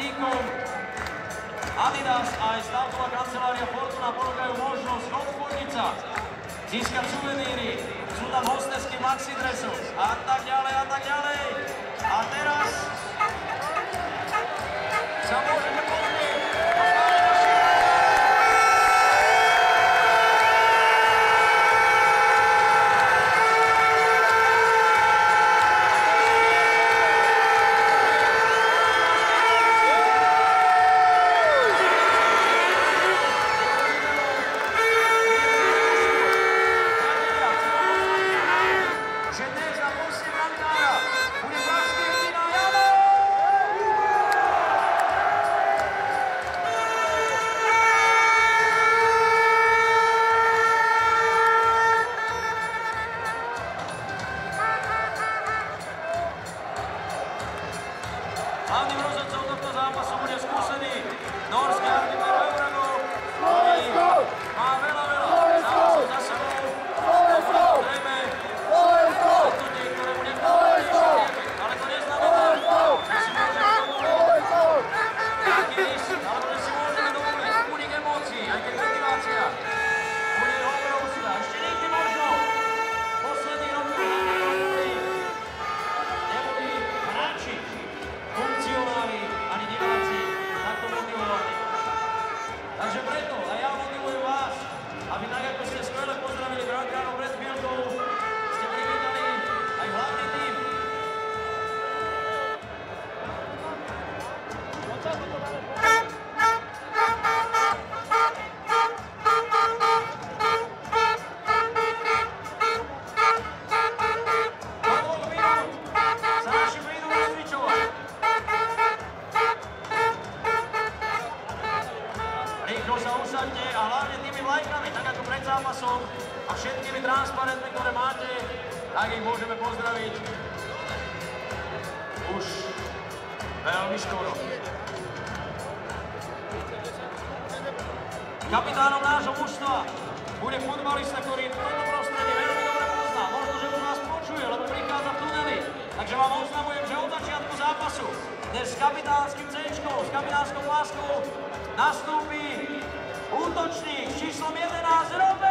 týkom Adidas a aj stavková kancelária Fortuna ponúkajú možnosť odfotiť sa, získať suveníry, sú tam hostesky maxi dresov a tak ďalej a tak ďalej. A teraz sa môžete pozrieť. Hlavným rozhodcom tohto zápasu bude skúsený norský arbiter Eurago, ktorý má veľa zápasov za sebou. Zrejme rozhodnutie, ktoré bude kvalitnejšie, ale to neznamená, že si môžeme dovoliť taký risk, alebo že si môžeme dovoliť únik emócií, aj keď motivácia bude obrovská. Ešte nikdy možno posledný rok neboli hráči, funkcionári ani diváci takto motivovaní. Takže preto aj ja motivujem vás, aby tak, ako ste skvele pozdravili brankárov pred chvíľkou, ste privítali aj hlavný tím. Rýchlo sa usadne a hlavne tými vlajkami, tak ako pred zápasom a všetkými transparentmi, ktoré máte, tak ich môžeme pozdraviť už veľmi skoro. Kapitánom nášho mužstva bude futbalista, ktorý toto prostredie veľmi dobre pozná. Možno, že už vás počuje, lebo prichádza v tuneli. Takže vám oznamujem, že od začiatku zápasu dnes s kapitánskym C-čkou, s kapitánskou páskou nastúpi útočník s číslom 11 Robert!